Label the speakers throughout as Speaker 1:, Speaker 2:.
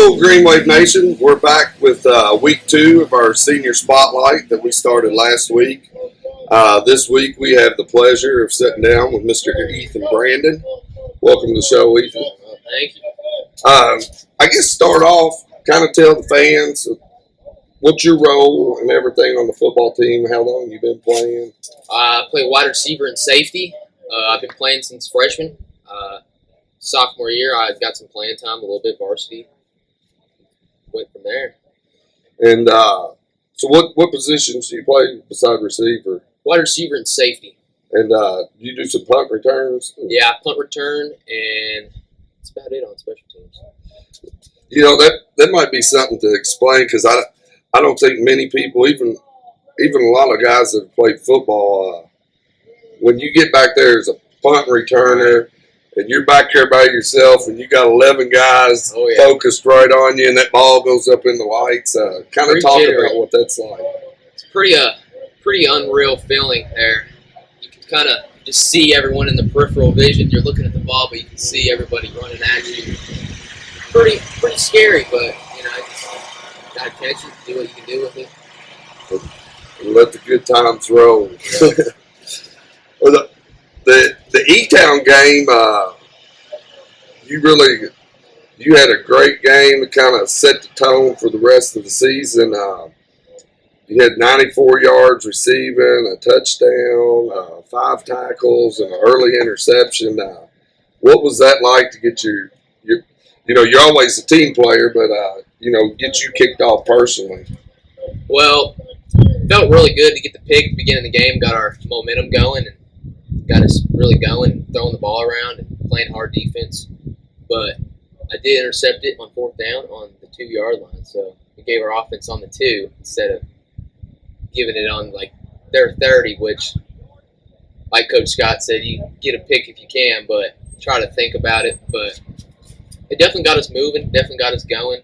Speaker 1: Hello, Green Wave Nation. We're back with week 2 of our senior spotlight that we started last week. This week we have the pleasure of sitting down with Mr. Ethan Brandon. Welcome to the show, Ethan.
Speaker 2: Thank you.
Speaker 1: I guess start off, kind of tell the fans what's your role and everything on the football team, how long you've been playing.
Speaker 2: I play wide receiver and safety. I've been playing since freshman. Sophomore year, I got some playing time, a little bit varsity. Went from there.
Speaker 1: And so what positions do you play beside receiver?
Speaker 2: Wide receiver and safety.
Speaker 1: And you do some punt returns?
Speaker 2: Yeah, punt return, and that's about it on special teams.
Speaker 1: You know, that might be something to explain because I don't think many people, even a lot of guys that have played football, when you get back there as a punt returner and you're back there by yourself and you got 11 guys focused right on you and that ball goes up in the lights, kind of talk about what that's like.
Speaker 2: It's pretty unreal feeling there. You can kind of just see everyone in the peripheral vision. You're looking at the ball, but you can see everybody running at you. Pretty scary, but you know, just gotta catch it, do what you can do with it.
Speaker 1: And let the good times roll.
Speaker 2: Yeah.
Speaker 1: Well, the E-Town game, you had a great game to kind of set the tone for the rest of the season. You had 94 yards receiving, a touchdown, 5 tackles, and an early interception. What was that like to get your you're always a team player, but get you kicked off personally?
Speaker 2: Well, it felt really good to get the pick at the beginning of the game, got our momentum going, and got us really going, throwing the ball around and playing hard defense. But I did intercept it on 4th down on the 2-yard line, so we gave our offense on the 2 instead of giving it on like their 30, which, like Coach Scott said, you get a pick if you can, but try to think about it. But it definitely got us moving, definitely got us going.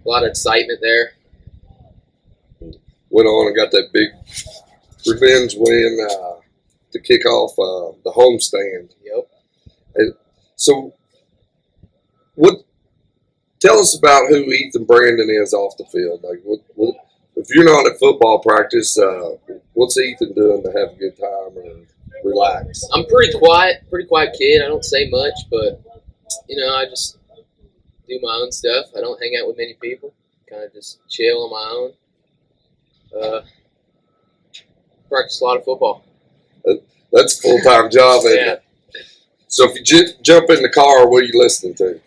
Speaker 2: A lot of excitement there.
Speaker 1: Went on and got that big revenge win to kick off the homestand.
Speaker 2: Yep.
Speaker 1: And so, tell us about who Ethan Brandon is off the field. Like, what if you're not at football practice? What's Ethan doing to have a good time or relax?
Speaker 2: I'm pretty quiet kid. I don't say much, but I just do my own stuff. I don't hang out with many people. Kind of just chill on my own. Practice a lot of football.
Speaker 1: That's a full-time job, isn't it? So if you jump in the car, what are you listening to?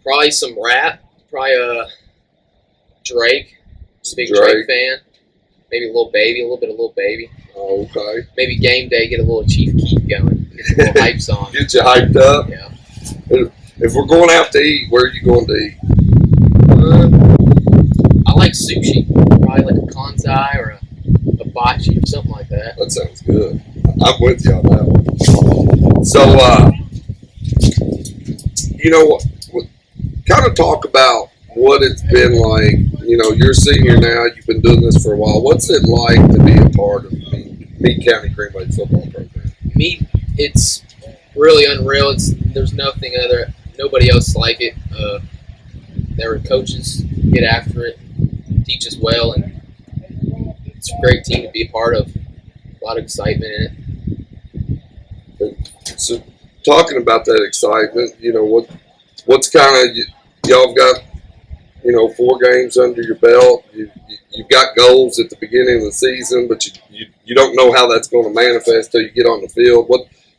Speaker 2: Probably some rap. Probably Drake. Just a big Drake fan. Maybe a little bit of Little Baby.
Speaker 1: Oh, okay.
Speaker 2: Maybe game day, get a little Chief Keef going. Get a little hype song.
Speaker 1: Get you hyped up?
Speaker 2: Yeah.
Speaker 1: If we're going out to eat, where are you going to eat?
Speaker 2: I like sushi. Probably like a kanzai or a hibachi or something like that.
Speaker 1: That sounds good. I'm with you on that one. So, kind of talk about what it's been like. You're a senior now. You've been doing this for a while. What's it like to be a part of the Meade County Green Wave football program?
Speaker 2: Meade, it's really unreal. There's nobody else like it. Their coaches get after it, teach us well, and it's a great team to be a part of. A lot of excitement in
Speaker 1: it. So, talking about that excitement, what's kind of y'all have got, 4 games under your belt. You've got goals at the beginning of the season, but you don't know how that's going to manifest till you get on the field.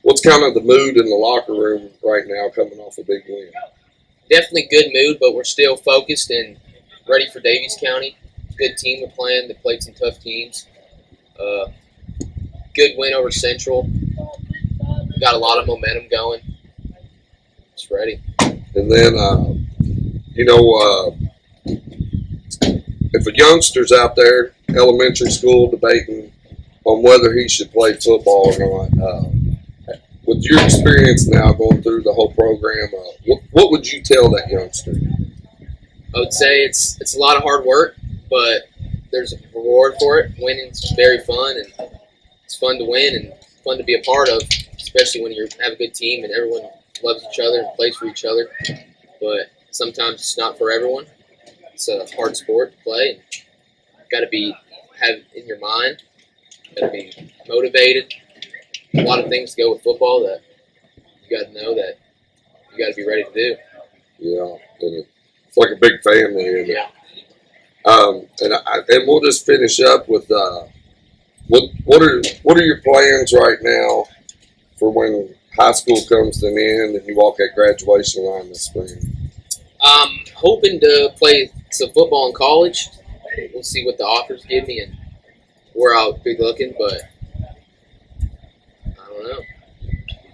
Speaker 1: What's kind of the mood in the locker room right now coming off a big win?
Speaker 2: Definitely good mood, but we're still focused and ready for Daviess County. Good team we're playing. They played some tough teams. Good win over Central. We got a lot of momentum going. Just ready.
Speaker 1: And then, if a youngster's out there, elementary school, debating on whether he should play football or not, with your experience now going through the whole program, what would you tell that youngster?
Speaker 2: I would say it's a lot of hard work, but there's a reward for it. Winning's very fun, and it's fun to win and fun to be a part of, especially when you have a good team and everyone loves each other and plays for each other. But sometimes it's not for everyone. It's a hard sport to play, and got to have in your mind. Got to be motivated. A lot of things go with football that you got to know that you got to be ready to do.
Speaker 1: Yeah, and it's like a big family. And,
Speaker 2: Yeah.
Speaker 1: And we'll just finish up with what are your plans right now for when high school comes to an end and you walk that graduation line this spring?
Speaker 2: I'm hoping to play some football in college. We'll see what the offers give me and where I'll be looking, but I don't know.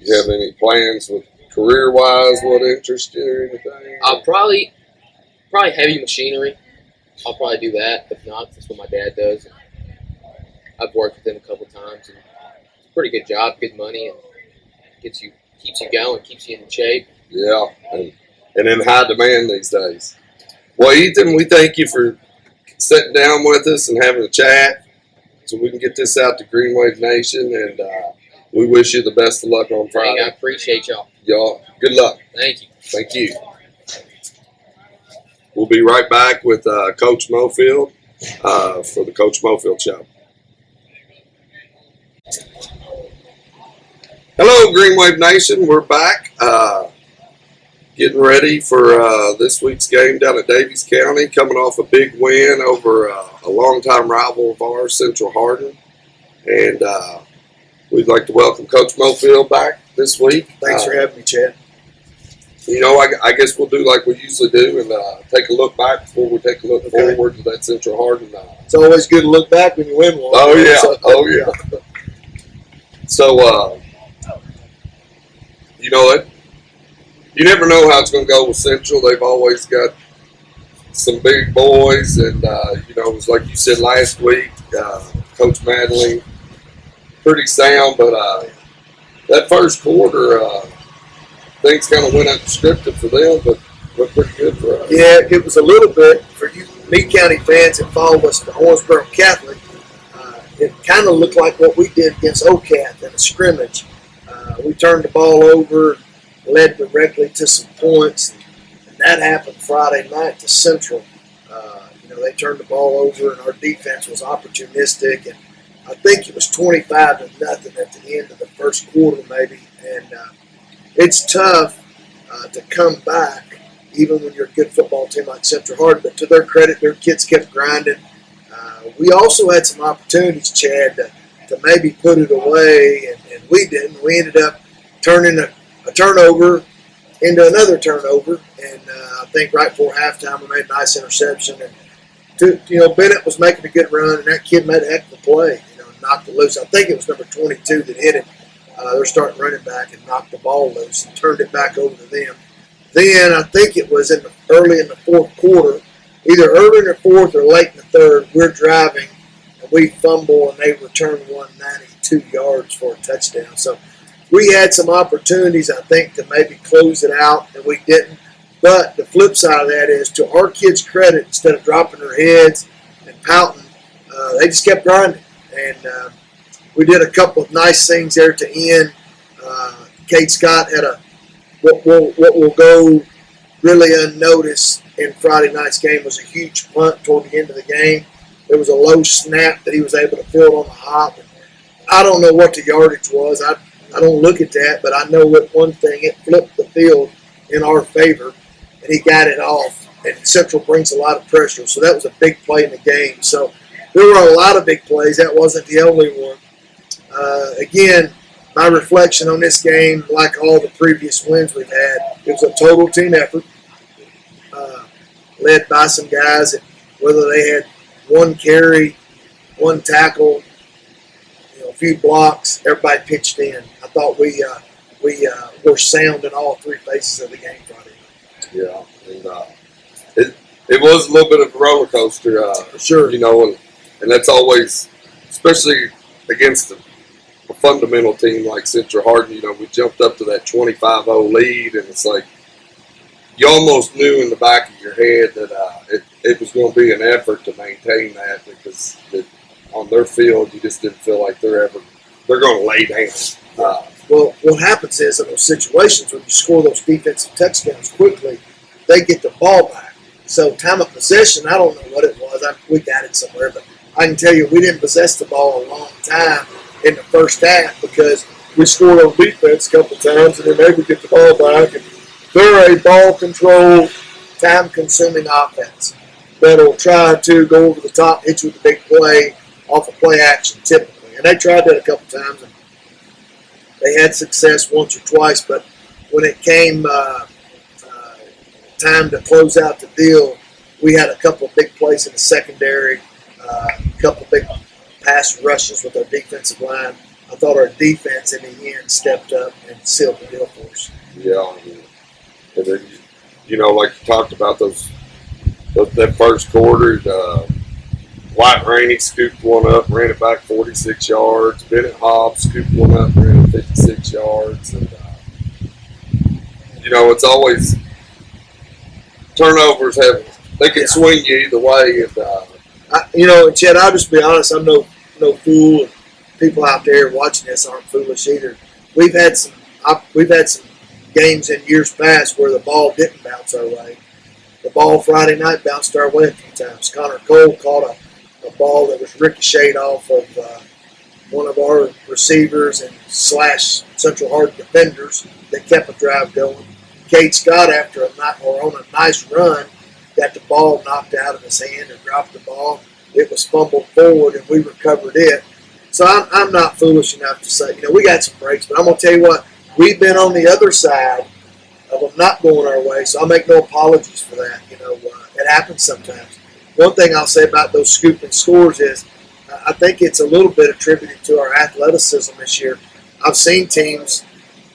Speaker 1: You have any plans with career-wise, what interests you or anything?
Speaker 2: I'll probably heavy machinery. I'll probably do that. If not, that's what my dad does. And I've worked with him a couple times, and it's a pretty good job, good money, and keeps you going, keeps you in shape.
Speaker 1: Yeah, and in high demand these days. Well, Ethan, we thank you for sitting down with us and having a chat so we can get this out to Green Wave Nation, and we wish you the best of luck on Friday.
Speaker 2: I appreciate y'all.
Speaker 1: Y'all, good luck.
Speaker 2: Thank you.
Speaker 1: Thank you. We'll be right back with Coach Mofield for the Coach Mofield Show. Hello, Green Wave Nation. We're back. Getting ready for this week's game down at Daviess County, coming off a big win over a longtime rival of ours, Central Hardin. And we'd like to welcome Coach Mofield back this week.
Speaker 3: Thanks for having me, Chad.
Speaker 1: You know, I guess we'll do like we usually do and take a look back before we take a look forward to that Central Hardin.
Speaker 3: It's always good to look back when you win one.
Speaker 1: Oh, yeah. So, you know, you never know how it's going to go with Central. They've always got some big boys. And, you know, it was like you said last week, Coach Madeline, pretty sound. But that first quarter, things kind of went unscripted for them, but went pretty good for us.
Speaker 3: Yeah, it was a little bit for you Meade County fans that followed us to Owensboro Catholic. It kind of looked like what we did against OCAT in a scrimmage. We turned the ball over, led directly to some points, and that happened Friday night to Central. You know, they turned the ball over, and our defense was opportunistic, and I think it was 25-0 at the end of the first quarter, maybe. And it's tough to come back, even when you're a good football team like Central Hardin. But to their credit, their kids kept grinding. We also had some opportunities, Chad, to maybe put it away, and we didn't. We ended up turning a turnover into another turnover, and I think right before halftime we made a nice interception. And Bennett was making a good run, and that kid made a heck of a play. Knocked it loose. I think it was number 22 that hit it. They're starting running back and knocked the ball loose and turned it back over to them. Then I think it was early in the fourth quarter, either early in the fourth or late in the third. We're driving and we fumble and they return 192 yards for a touchdown. So we had some opportunities, I think, to maybe close it out, and we didn't. But the flip side of that is, to our kids' credit, instead of dropping their heads and pouting, they just kept grinding. And we did a couple of nice things there to end. Kate Scott had what will go really unnoticed in Friday night's game was a huge punt toward the end of the game. There was a low snap that he was able to field on the hop. And I don't know what the yardage was. I don't look at that, but I know what one thing, it flipped the field in our favor, and he got it off. And Central brings a lot of pressure, so that was a big play in the game. So there were a lot of big plays. That wasn't the only one. Again, my reflection on this game, like all the previous wins we've had, it was a total team effort, led by some guys that, whether they had one carry, one tackle, a few blocks, everybody pitched in. I thought we were sound in all three phases of the game Friday night.
Speaker 1: Yeah, and it was a little bit of a roller coaster,
Speaker 3: for sure.
Speaker 1: And that's always, especially against a fundamental team like Central Hardin. We jumped up to that 25-0 lead, and it's like you almost knew in the back of your head that it was going to be an effort to maintain that, because on their field you just didn't feel like they're going to lay down.
Speaker 3: Well, what happens is in those situations when you score those defensive touchdowns quickly, they get the ball back. So time of possession, I don't know what it was. We got it somewhere, but I can tell you we didn't possess the ball a long time in the first half because we scored on defense a couple times, and then they would get the ball back. And they're a ball control, time-consuming offense that'll try to go over the top, hit you with a big play off a play action typically. And they tried that a couple times, and they had success once or twice. But when it came time to close out the deal, we had a couple of big plays in the secondary, a couple of big pass rushes with our defensive line. I thought our defense in the end stepped up and sealed the deal for us.
Speaker 1: Yeah, and then like you talked about that first quarter, White Rainey scooped one up, ran it back 46 yards. Bennett Hobbs scooped one up, ran it 56 yards, and it's always turnovers they can swing you either way. And
Speaker 3: Chad, I'll just be honest. I'm no fool. And people out there watching this aren't foolish either. We've had some games in years past where the ball didn't bounce our way. The ball Friday night bounced our way a few times. Connor Cole caught a ball that was ricocheted off of one of our receivers and / Central Hardin defenders that kept a drive going. Cade Scott, on a nice run, got the ball knocked out of his hand and dropped the ball. It was fumbled forward, and we recovered it. So I'm not foolish enough to say, we got some breaks, but I'm going to tell you what, we've been on the other side of them not going our way, so I make no apologies for that. It happens sometimes. One thing I'll say about those scooping scores is I think it's a little bit attributed to our athleticism this year. I've seen teams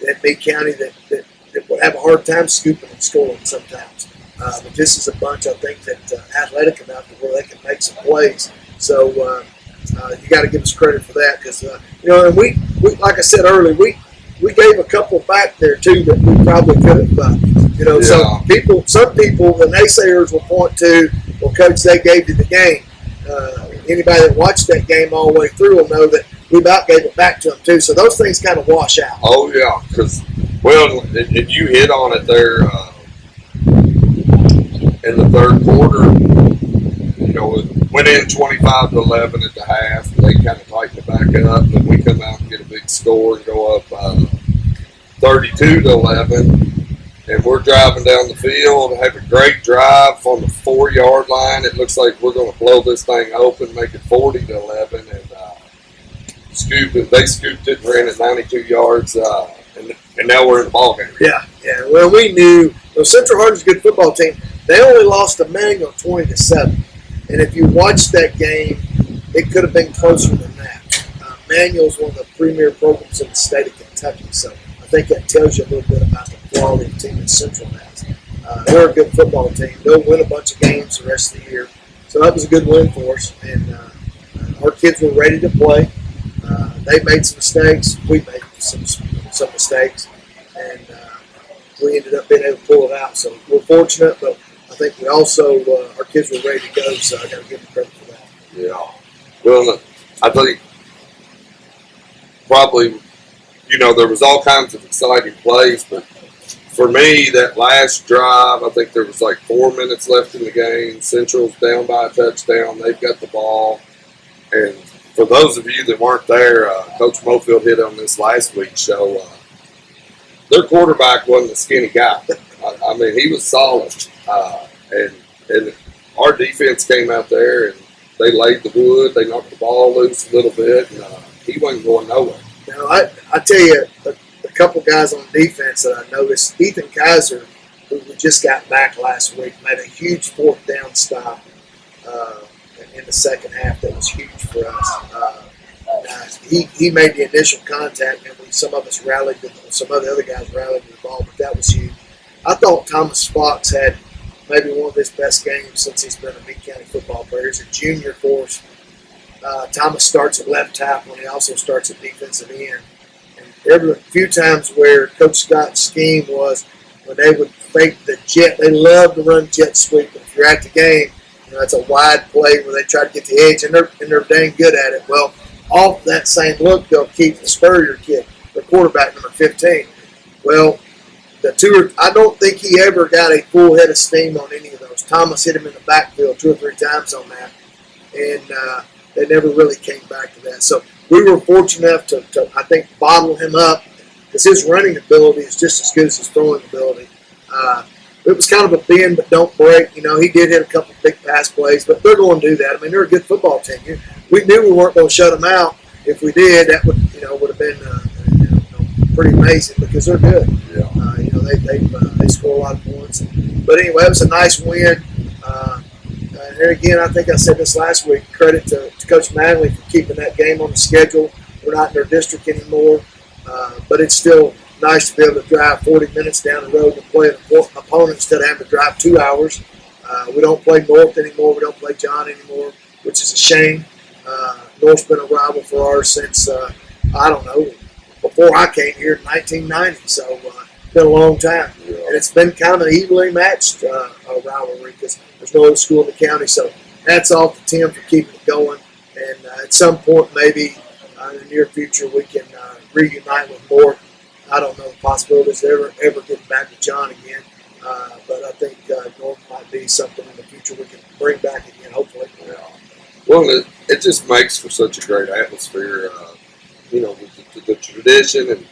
Speaker 3: at Meade County that will have a hard time scooping and scoring sometimes. But this is a bunch, I think, that athletic enough to where they can make some plays. So you got to give us credit for that because, and we, like I said earlier, we gave a couple back there, too, that we probably could have,
Speaker 1: Yeah.
Speaker 3: So some people, the naysayers will point to, well, Coach, they gave you the game. Anybody that watched that game all the way through will know that we about gave it back to them, too. So those things kind of wash out.
Speaker 1: Oh, yeah, because, and you hit on it there in the third quarter. It went in 25-11 at the half, and they kind of tightened it back up, and then we come out and get a big score and go up 32-11. And we're driving down the field, have a great drive on the 4-yard line. It looks like we're going to blow this thing open, make it 40-11, and they scooped it and ran it 92 yards, and now we're in the ball game.
Speaker 3: Yeah. Well, we knew Central Hardin's a good football team. They only lost to Manual 20-7, and if you watched that game, it could have been closer than that. Manual's one of the premier programs in the state of Kentucky, so I think that tells you a little bit about the quality of team that Central has. They're a good football team. They'll win a bunch of games the rest of the year. So that was a good win for us. And our kids were ready to play. They made some mistakes. We made some mistakes. And we ended up being able to pull it out. So we're fortunate, but I think we also, our kids were ready to go. So I got to give them credit for that.
Speaker 1: Yeah. Well, I think probably, there was all kinds of exciting plays, but for me, that last drive, I think there was like 4 minutes left in the game. Central's down by a touchdown. They've got the ball. And for those of you that weren't there, Coach Mofield hit on this last week's show. Their quarterback wasn't a skinny guy. I mean, he was solid. And our defense came out there, and they laid the wood. They knocked the ball loose a little bit, and he wasn't going nowhere.
Speaker 3: Now, I tell you, a couple guys on defense that I noticed, Ethan Kaiser, who we just got back last week, made a huge 4th down stop in the second half that was huge for us. He made the initial contact, and some of us rallied, some of the other guys rallied to the ball, but that was huge. I thought Thomas Fox had maybe one of his best games since he's been a Meade County football player. He's a junior for us. Thomas starts at left tackle, and he also starts at defensive end. And every few times where Coach Scott's scheme was when they would fake the jet, they love to run jet sweep. But if you're at the game, it's a wide play where they try to get the edge, and they're dang good at it. Well, off that same look, they'll keep the Spurrier kid, the quarterback, number 15. Well, I don't think he ever got a full head of steam on any of those. Thomas hit him in the backfield 2 or 3 times on that, and they never really came back to that. So we were fortunate enough to I think, bottle him up because his running ability is just as good as his throwing ability. It was kind of a bend but don't break. You know, he did hit a couple big pass plays, but they're going to do that. I mean, they're a good football team. We knew we weren't going to shut them out. If we did, that would have been pretty amazing because they're good.
Speaker 1: Yeah.
Speaker 3: They score a lot of points. But anyway, it was a nice win. And there again, I think I said this last week. Credit to Coach Manley for keeping that game on the schedule. We're not in their district anymore, but it's still nice to be able to drive 40 minutes down the road and play an opponent instead of having to drive 2 hours. We don't play North anymore. We don't play John anymore, which is a shame. North's been a rival for ours since, I don't know, before I came here in 1990. So it's been a long time.
Speaker 1: Yeah.
Speaker 3: And it's been kind of an evenly matched rivalry because there's no other school in the county. So hats off to Tim for keeping it going. And at some point, maybe in the near future, we can reunite with North. I don't know the possibilities of ever getting back with John again. But I think North might be something in the future we can bring back again, hopefully.
Speaker 1: Yeah. Well, it just makes for such a great atmosphere, with the tradition. And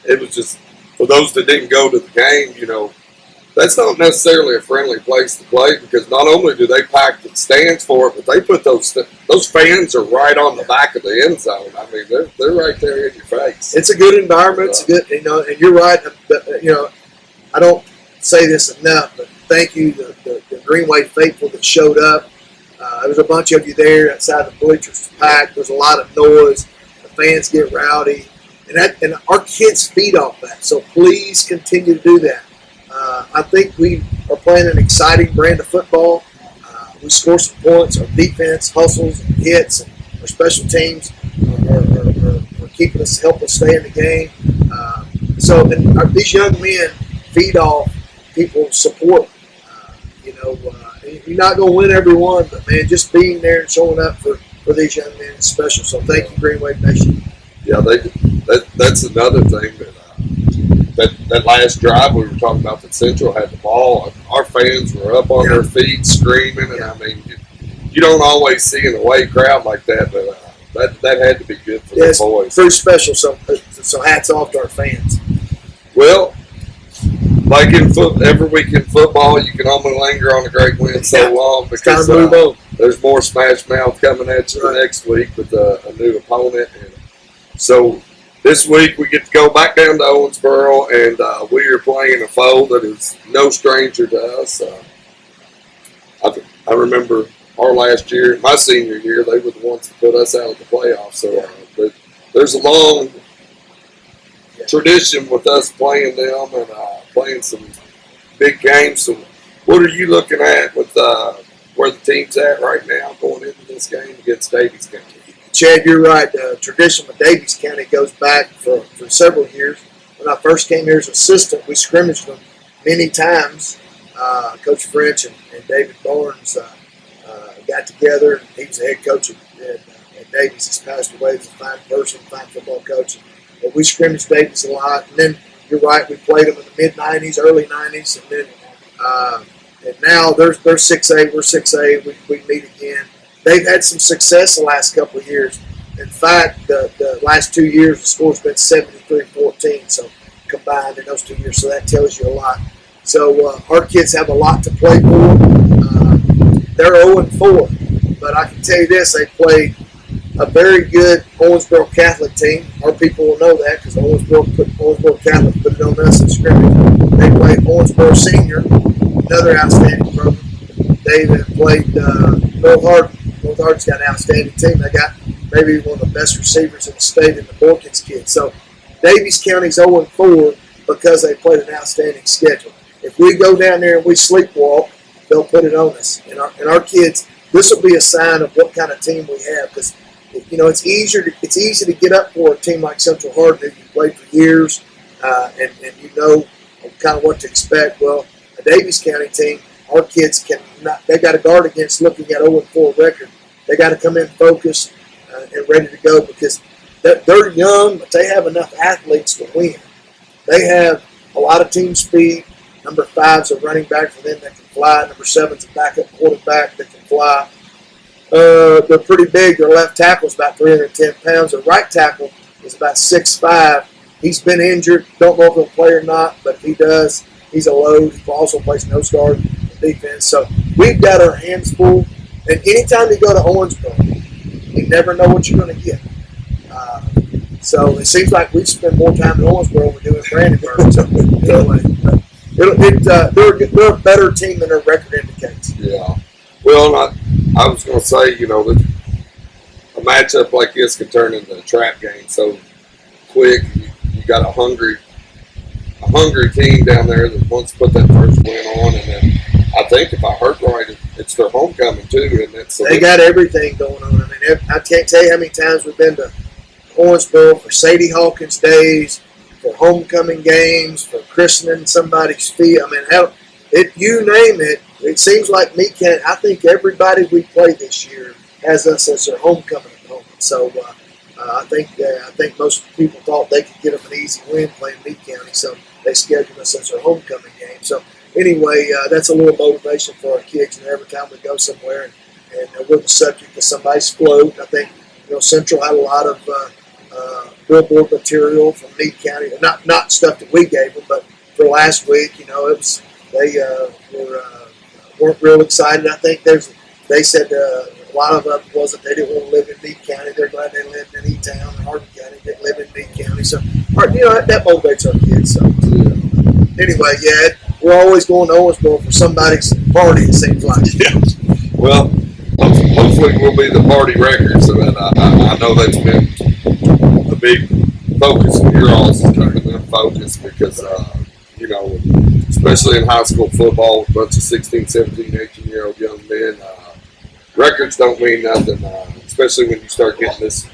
Speaker 1: it was just, for those that didn't go to the game, that's not necessarily a friendly place to play because not only do they pack the stands for it, but they put those fans are right on the back of the end zone. I mean, they're right there in your face.
Speaker 3: It's a good environment. It's a good, and you're right. I don't say this enough, but thank you the Greenway faithful that showed up. There was a bunch of you there outside the bleachers packed. There's a lot of noise. The fans get rowdy, and our kids feed off that. So please continue to do that. I think we are playing an exciting brand of football. We score some points. Our defense hustles and hits, and our special teams are keeping us, help us stay in the game. These young men feed off people's support. You're not going to win every one, but man, just being there and showing up for these young men is special. So thank you, Greenway Nation.
Speaker 1: Yeah, that's another thing that last drive we were talking about that Central had the ball. Our fans were up on their feet screaming, and I mean, you don't always see an away crowd like that, but that had to be good for the boys.
Speaker 3: Pretty special. So hats off to our fans.
Speaker 1: Well, like every week in football, you can only linger on a great win so long because there's more smash mouth coming at you next week with a new opponent. And so this week we get to go back down to Owensboro, and we are playing a foe that is no stranger to us. I remember our last year, my senior year, they were the ones that put us out of the playoffs. So there's a long tradition with us playing them and playing some big games. So what are you looking at with where the team's at right now going into this game against Daviess County?
Speaker 3: Chad, you're right. Tradition with Daviess County goes back for several years. When I first came here as assistant, we scrimmaged them many times. Coach French and David Barnes got together. He was the head coach at Daviess. He's passed away. He's a fine person, fine football coach. But we scrimmaged Daviess a lot. And then, you're right, we played them in the mid-'90s, early 90s. And then and now they're 6A, we're 6A. We meet again. They've had some success the last couple of years. In fact, the last 2 years, the score's been 73-14, so combined in those 2 years. So that tells you a lot. So our kids have a lot to play for. They're 0-4, but I can tell you this: they played a very good Owensboro Catholic team. Our people will know that because Owensboro Catholic put it on us in scrimmage. They played Owensboro Senior, another outstanding program. They played North Hardin. North Hardin's got an outstanding team. They got maybe one of the best receivers in the state in the Borkins kids. So Daviess County's 0-4 because they played an outstanding schedule. If we go down there and we sleepwalk, they'll put it on us. And our kids, this will be a sign of what kind of team we have because, it's easy to get up for a team like Central Hardin who you played for years and you know kind of what to expect. Well, a Daviess County team, our kids they got to guard against looking at 0-4 record. They got to come in focused and ready to go because they're young, but they have enough athletes to win. They have a lot of team speed. Number 5's a running back for them that can fly. Number 7's a backup quarterback that can fly. They're pretty big. Their left tackle is about 310 pounds. Their right tackle is about 6'5". He's been injured. Don't know if he'll play or not, but if he does, he's a load. He also plays nose guard in defense. So we've got our hands full. And anytime you go to Owensboro, you never know what you're going to get. So it seems like we spend more time in Owensboro than we do in Brandenburg. So they're a better team than their record indicates.
Speaker 1: Yeah. Well, I was going to say, a matchup like this can turn into a trap game so quick. You got a hungry team down there that wants to put that first win on, and then I think if I heard right, it's their homecoming too, and
Speaker 3: they got everything going on. I mean, I can't tell you how many times we've been to Owensboro for Sadie Hawkins days, for homecoming games, for christening somebody's feet. I mean, you name it. It seems like Meade County. I think everybody we play this year has us as their homecoming opponent. So I think most people thought they could get them an easy win playing Meade County, so they scheduled us as their homecoming game. So anyway, that's a little motivation for our kids. Every time we go somewhere, and we're the subject of somebody's float. I think Central had a lot of billboard material from Meade County, not stuff that we gave them, but for last week, it was they weren't real excited. I think they said a lot of them wasn't. They didn't want to live in Meade County. They're glad they lived in E-Town and Hardin County. Didn't live in Meade County. So that motivates our kids. So anyway, we're always going to Owensboro for somebody's party. It seems like.
Speaker 1: Yeah. Well, hopefully we'll be the party record. So that I know that's been a big focus of your all's is keeping them focused because especially in high school football, with a bunch of 16, 17, 18-year-old young men. Records don't mean nothing, especially when you start getting this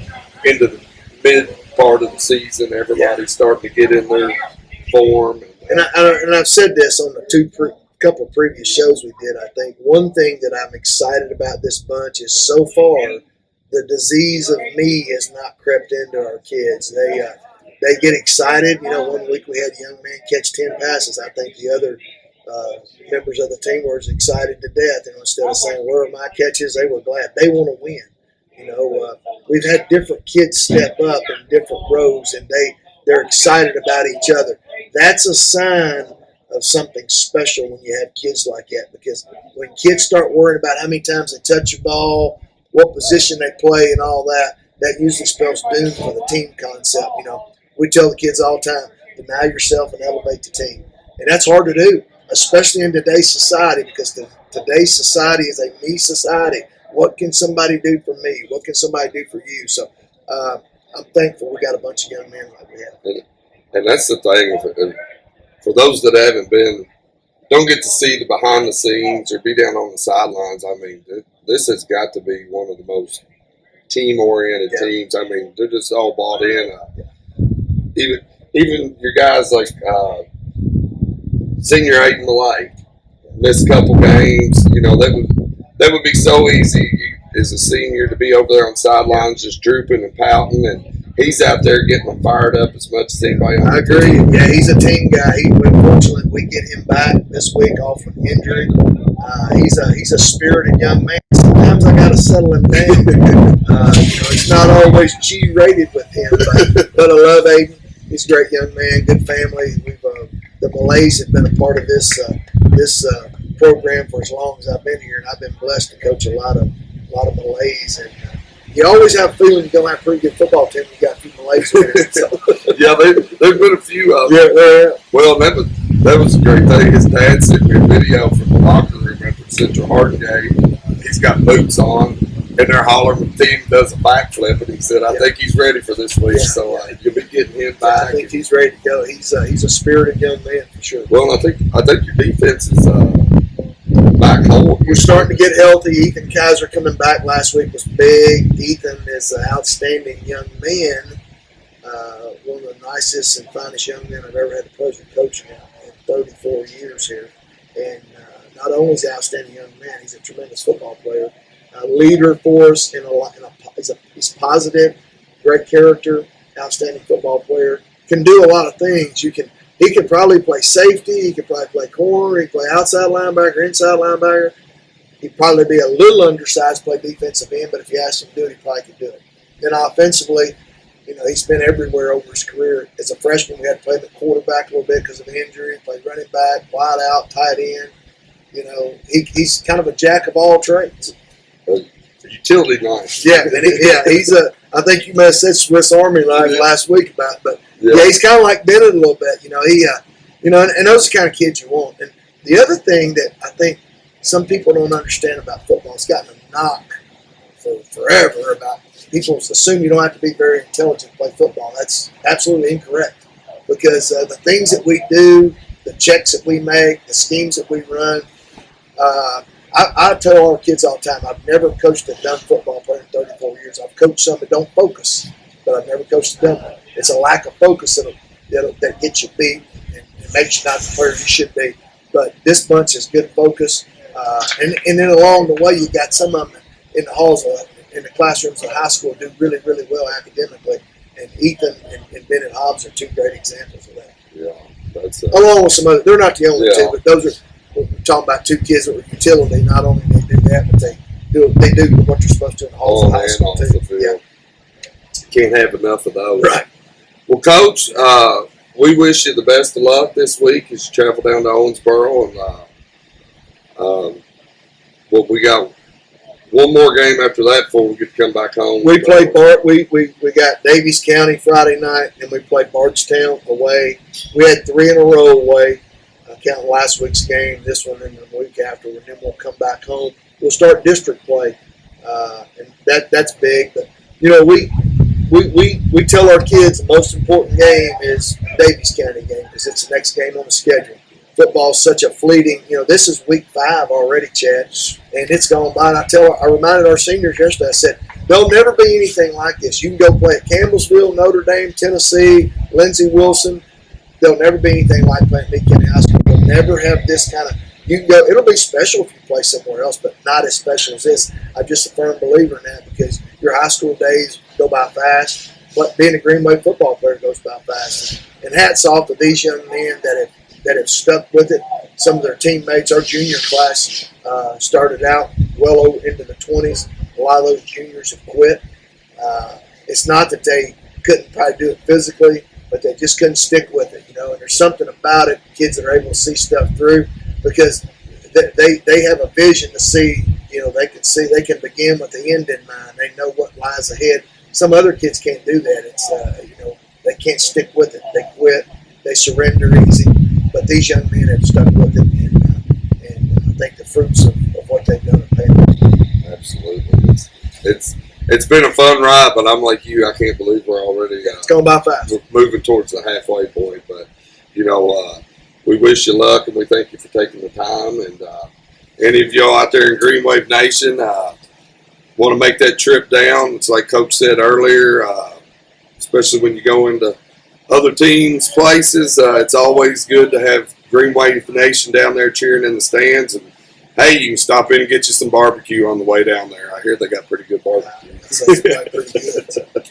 Speaker 1: into the mid part of the season. Everybody's starting to get in their form.
Speaker 3: And I've said this on the couple of previous shows we did. I think one thing that I'm excited about this bunch is so far the disease of me has not crept into our kids. They get excited. 1 week we had a young man catch 10 passes. I think the other members of the team were as excited to death. Instead of saying, "Where are my catches?" they were glad. They want to win. We've had different kids step up in different rows, and they're excited about each other. That's a sign of something special when you have kids like that, because when kids start worrying about how many times they touch a ball, what position they play, and all that, that usually spells doom for the team concept. We tell the kids all the time, deny yourself and elevate the team. And that's hard to do, especially in today's society, because today's society is a me society. What can somebody do for me? What can somebody do for you? So I'm thankful we got a bunch of young men like we have.
Speaker 1: And that's the thing. For those that don't get to see the behind the scenes or be down on the sidelines, I mean, this has got to be one of the most team-oriented teams. I mean, they're just all bought in. Even your guys like Senior Aiden Malay missed a couple games. That would be so easy as a senior to be over there on sidelines just drooping and pouting, and he's out there getting them fired up as much as anybody on
Speaker 3: I agree. Yeah, he's a team guy. Fortunately, we get him back this week off an injury. He's a spirited young man. Sometimes I got to settle him down. It's not always G-rated with him, but I love Aiden. He's a great young man, good family. The Malays have been a part of this program for as long as I've been here, and I've been blessed to coach a lot of Malays. And you always have a feeling you're going to have a pretty good football team. You got a few Malays in it. So.
Speaker 1: Yeah, there's been a few of them. Yeah. Well, that was a great thing. His dad sent me a video from the locker room after the Central Hardin game. He's got boots on, and they're hollering when the team does a backflip, and he said, I think he's ready for this week, so you'll be getting him back.
Speaker 3: I think he's ready to go. He's a spirited young man for sure.
Speaker 1: Well, I think your defense is back home.
Speaker 3: We're starting to get healthy. Ethan Kaiser coming back last week was big. Ethan is an outstanding young man, one of the nicest and finest young men I've ever had the pleasure of coaching in 34 years here. And not only is he an outstanding young man, he's a tremendous football player. A leader for us, he's positive, great character, outstanding football player. Can do a lot of things. He he could probably play safety. He could probably play corner. He could play outside linebacker, inside linebacker. He'd probably be a little undersized, play defensive end, but if you asked him to do it, he probably could do it. Then offensively, he's been everywhere over his career. As a freshman, we had to play the quarterback a little bit because of injury. Played running back, wide out, tight end. He's kind of a jack of all trades.
Speaker 1: Utility knife.
Speaker 3: Yeah, and he's a. I think you may have said Swiss Army knife last week about it, but he's kind of like Bennett a little bit. And those are the kind of kids you want. And the other thing that I think some people don't understand about football, it's gotten a knock for forever about people assume you don't have to be very intelligent to play football. That's absolutely incorrect, because the things that we do, the checks that we make, the schemes that we run. I tell our kids all the time, I've never coached a dumb football player in 34 years. I've coached some that don't focus, but I've never coached a dumb one. It's a lack of focus that gets you beat and makes you not the player you should be. But this bunch is good focus. And then along the way, you got some of them in the halls, in the classrooms of high school do really, really well academically. And Ethan and Bennett Hobbs are two great examples of that.
Speaker 1: Yeah, that's
Speaker 3: along with some other. They're not the only two, but those are. We're talking about two kids that were utility. Not only do they do that, but they do what you're supposed to in the halls of high school too.
Speaker 1: Yeah. Can't have enough of those.
Speaker 3: Right.
Speaker 1: Well, Coach, we wish you the best of luck this week as you travel down to Owensboro, and we got one more game after that before we get to come back home.
Speaker 3: We played we got Daviess County Friday night, and we played Bardstown away. We had 3 in a row away. Counting last week's game, this one, and the week after, and then we'll come back home. We'll start district play, and that's big. But we tell our kids the most important game is Daviess County game because it's the next game on the schedule. Football's such a fleeting. This is week 5 already, Chad, and it's gone by. And I reminded our seniors yesterday. I said there'll never be anything like this. You can go play at Campbellsville, Notre Dame, Tennessee, Lindsey Wilson. There'll never be anything like playing at Meade County High School. You'll never have this kind of. You can go. It'll be special if you play somewhere else, but not as special as this. I'm just a firm believer in that because your high school days go by fast. But being a Greenway football player goes by fast. And hats off to these young men that have stuck with it. Some of their teammates, our junior class, started out well into the 20s. A lot of those juniors have quit. It's not that they couldn't probably do it physically, but they just couldn't stick with it, And there's something about it, kids that are able to see stuff through, because they have a vision to see. They can begin with the end in mind. They know what lies ahead. Some other kids can't do that. It's they can't stick with it. They quit. They surrender easy. But these young men have stuck with it, and I think the fruits of what they've done are paying off.
Speaker 1: Absolutely, it's been a fun ride, but I'm like you. I can't believe we're already
Speaker 3: it's going by fast.
Speaker 1: Moving towards the halfway point. But we wish you luck, and we thank you for taking the time. And any of y'all out there in Green Wave Nation want to make that trip down, it's like Coach said earlier, especially when you go into other teams' places, it's always good to have Green Wave Nation down there cheering in the stands. And hey, you can stop in and get you some barbecue on the way down there. I hear they got pretty good barbecue.
Speaker 3: Pretty good.